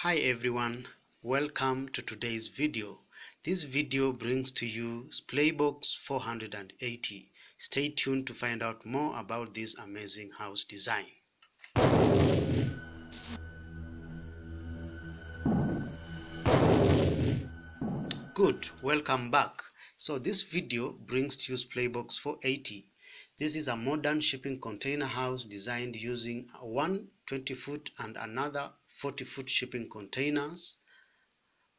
Hi everyone, welcome to today's video. This video brings to you SPLAYBOX 480. Stay tuned to find out more about this amazing house design. Good, welcome back. So this video brings to you SPLAYBOX 480. This is a modern shipping container house designed using one 20-foot and another 40-foot shipping containers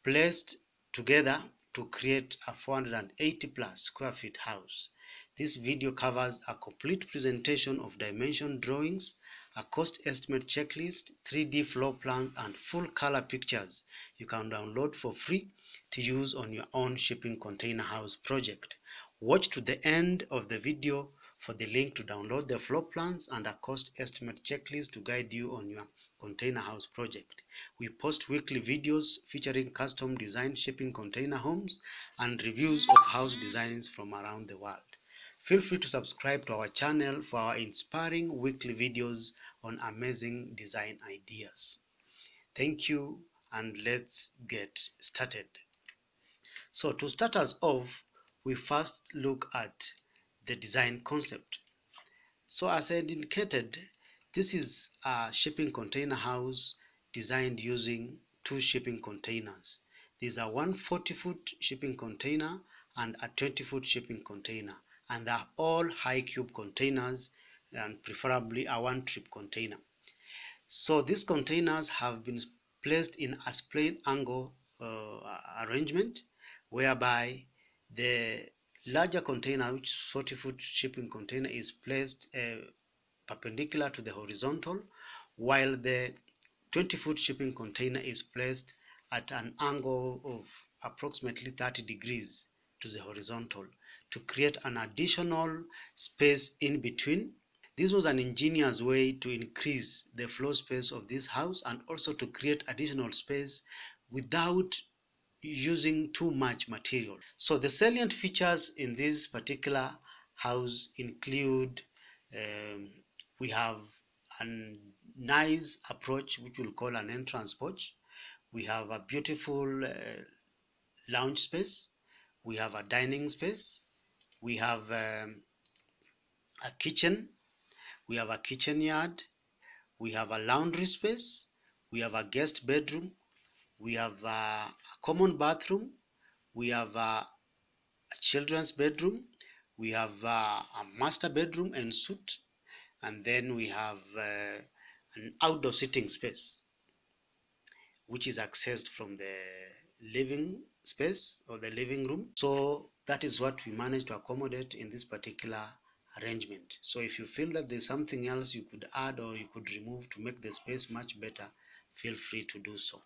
placed together to create a 480 plus square feet house. This video covers a complete presentation of dimension drawings, a cost estimate checklist, 3D floor plans, and full color pictures you can download for free to use on your own shipping container house project. Watch to the end of the video for the link to download the floor plans and a cost estimate checklist to guide you on your container house project. We post weekly videos featuring custom designed shipping container homes and reviews of house designs from around the world. Feel free to subscribe to our channel for our inspiring weekly videos on amazing design ideas. Thank you, and let's get started. So to start us off, we first look at the design concept. So as I indicated, this is a shipping container house designed using two shipping containers. These are one 40-foot shipping container and a 20-foot shipping container, and they are all high cube containers and preferably a one-trip container. So these containers have been placed in a splayed angle arrangement, whereby the larger container, which 40-foot shipping container, is placed perpendicular to the horizontal, while the 20-foot shipping container is placed at an angle of approximately 30 degrees to the horizontal to create an additional space in between. This was an ingenious way to increase the floor space of this house and also to create additional space without using too much material. So the salient features in this particular house include we have a nice approach which we'll call an entrance porch. We have a beautiful lounge space. We have a dining space. We have a kitchen. We have a kitchen yard. We have a laundry space. We have a guest bedroom. We have a common bathroom. We have a children's bedroom. We have a master bedroom and suite. And then we have an outdoor sitting space, which is accessed from the living space or the living room. So that is what we managed to accommodate in this particular arrangement. So if you feel that there's something else you could add or you could remove to make the space much better, feel free to do so.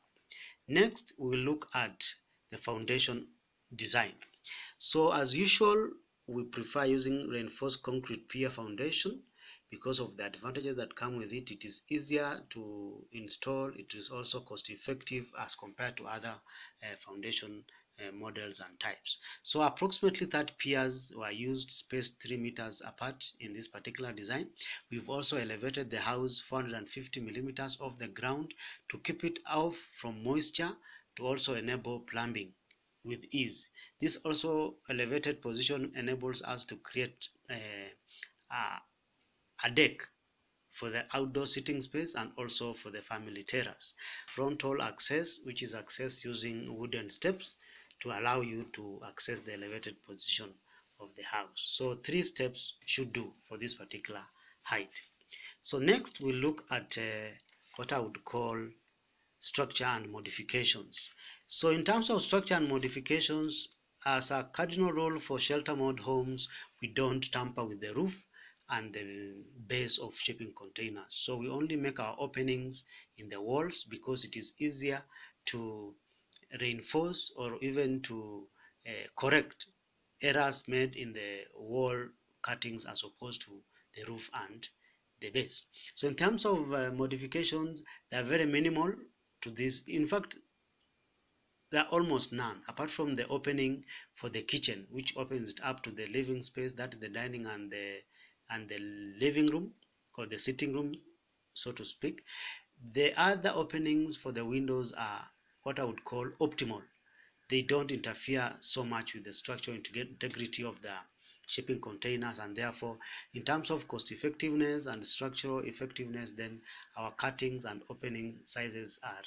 Next, we will look at the foundation design. So as usual, we prefer using reinforced concrete pier foundation because of the advantages that come with it. It is easier to install. It is also cost effective as compared to other foundation models and types. So approximately 30 piers were used, spaced 3 meters apart in this particular design. We've also elevated the house 450 millimeters off the ground to keep it off from moisture, to also enable plumbing with ease. This also elevated position enables us to create a deck for the outdoor sitting space and also for the family terrace. Frontal access, which is accessed using wooden steps to allow you to access the elevated position of the house. So 3 steps should do for this particular height. So next we'll look at what I would call structure and modifications. So in terms of structure and modifications, as a cardinal rule for shelter mode homes, we don't tamper with the roof and the base of shipping containers. So we only make our openings in the walls because it is easier to reinforce or even to correct errors made in the wall cuttings as opposed to the roof and the base. So in terms of modifications, they are very minimal to this. In fact, there are almost none, apart from the opening for the kitchen, which opens it up to the living space, that is the dining and the living room or the sitting room, so to speak. The other openings for the windows are what I would call optimal. They don't interfere so much with the structural integrity of the shipping containers, and therefore in terms of cost effectiveness and structural effectiveness, then our cuttings and opening sizes are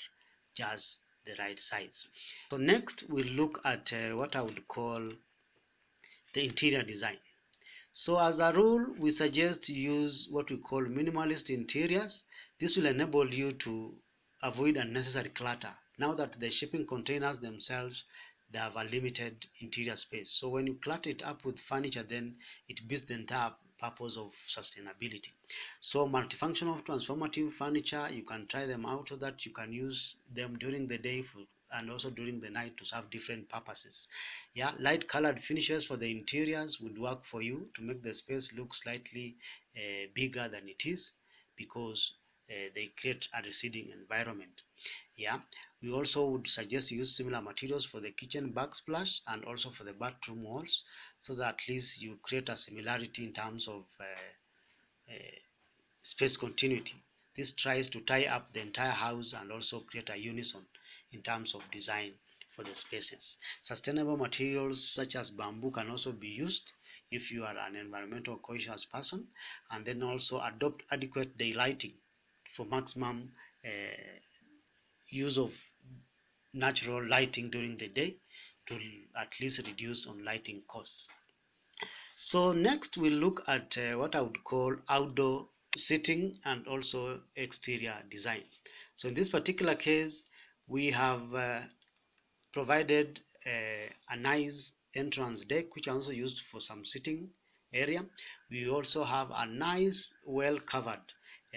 just the right size. So next we'll look at what I would call the interior design. So as a rule, we suggest to use what we call minimalist interiors. This will enable you to avoid unnecessary clutter. Now that the shipping containers themselves, they have a limited interior space. So when you clutter it up with furniture, then it beats the entire purpose of sustainability. So multifunctional transformative furniture, you can try them out so that you can use them during the day and also during the night to serve different purposes. Yeah, light colored finishes for the interiors would work for you to make the space look slightly bigger than it is, because they create a receding environment. Yeah, we also would suggest use similar materials for the kitchen backsplash and also for the bathroom walls, so that at least you create a similarity in terms of space continuity. This tries to tie up the entire house and also create a unison in terms of design for the spaces. Sustainable materials such as bamboo can also be used if you are an environmental conscious person, and then also adopt adequate daylighting for maximum use of natural lighting during the day to at least reduce on lighting costs. So next we'll look at what I would call outdoor seating and also exterior design. So in this particular case, we have provided a nice entrance deck, which are also used for some sitting area. We also have a nice well covered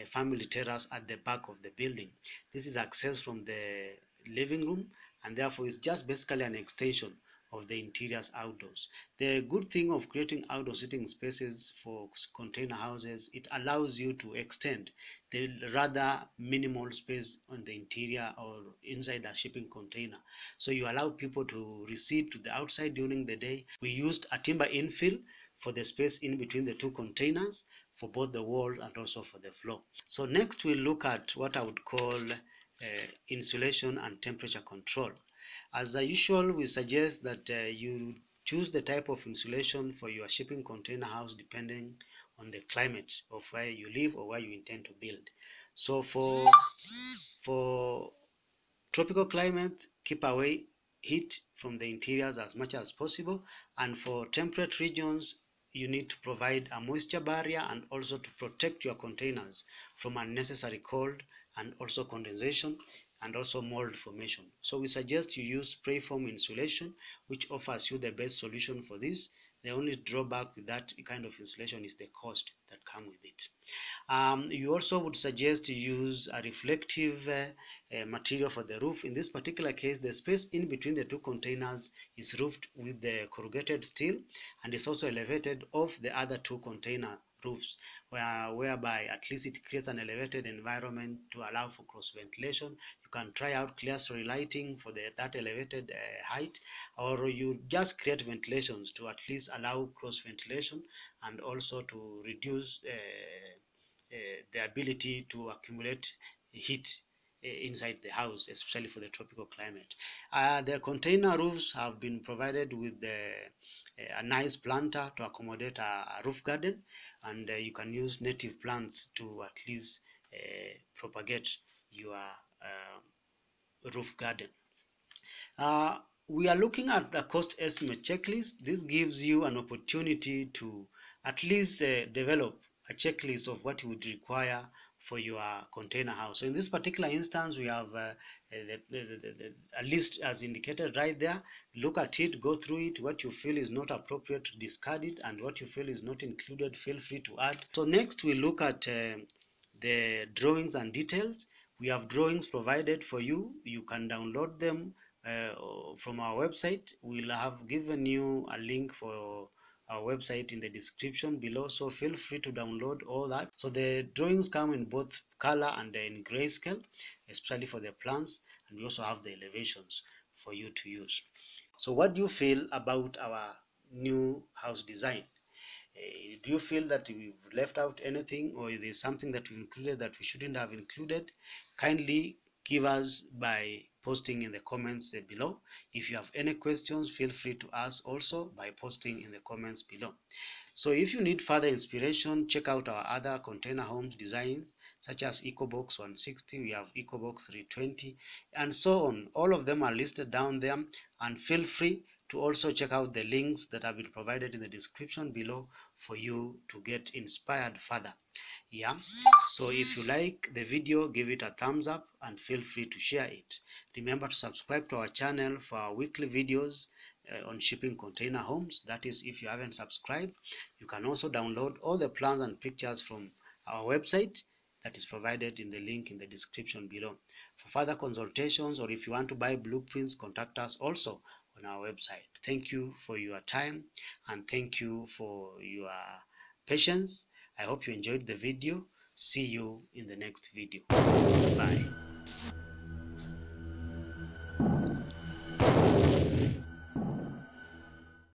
family terrace at the back of the building. This is accessed from the living room, and therefore it's just basically an extension of the interiors outdoors. The good thing of creating outdoor sitting spaces for container houses, it allows you to extend the rather minimal space on the interior or inside a shipping container. So you allow people to recede to the outside during the day. We used a timber infill for the space in between the two containers for both the wall and also for the floor. So next we'll look at what I would call insulation and temperature control. As usual, we suggest that you choose the type of insulation for your shipping container house depending on the climate of where you live or where you intend to build. So for tropical climate, keep away heat from the interiors as much as possible, and for temperate regions, you need to provide a moisture barrier and also to protect your containers from unnecessary cold and also condensation and also mold formation. So we suggest you use spray foam insulation, which offers you the best solution for this. The only drawback with that kind of insulation is the cost that comes with it. You also would suggest to use a reflective material for the roof. In this particular case, the space in between the two containers is roofed with the corrugated steel, and is also elevated off the other two container roofs, whereby at least it creates an elevated environment to allow for cross ventilation. You can try out clear story lighting for that elevated height, or you just create ventilations to at least allow cross ventilation and also to reduce the ability to accumulate heat inside the house, especially for the tropical climate. The container roofs have been provided with a nice planter to accommodate a roof garden, and you can use native plants to at least propagate your roof garden. We are looking at the cost estimate checklist. This gives you an opportunity to at least develop a checklist of what you would require for your container house. So in this particular instance, we have a list as indicated right there. Look at it, go through it. What you feel is not appropriate, to discard it, and what you feel is not included, feel free to add. So next we look at the drawings and details. We have drawings provided for you. You can download them from our website. We'll have given you a link for our website in the description below, so feel free to download all that. So the drawings come in both color and in grayscale, especially for the plans, and we also have the elevations for you to use. So what do you feel about our new house design? Do you feel that we've left out anything, or there's something that we included that we shouldn't have included? kindly give us by posting in the comments below. If you have any questions, feel free to ask also by posting in the comments below. So if you need further inspiration, check out our other container homes designs such as ECOBOX 160, we have ECOBOX 320, and so on. All of them are listed down there, and feel free to also check out the links that have been provided in the description below for you to get inspired further. Yeah, so if you like the video, give it a thumbs up and feel free to share it. Remember to subscribe to our channel for our weekly videos on shipping container homes. That is, if you haven't subscribed, you can also download all the plans and pictures from our website that is provided in the link in the description below. For further consultations, or if you want to buy blueprints, contact us also on our website. Thank you for your time and thank you for your patience. I hope you enjoyed the video. See you in the next video. Bye.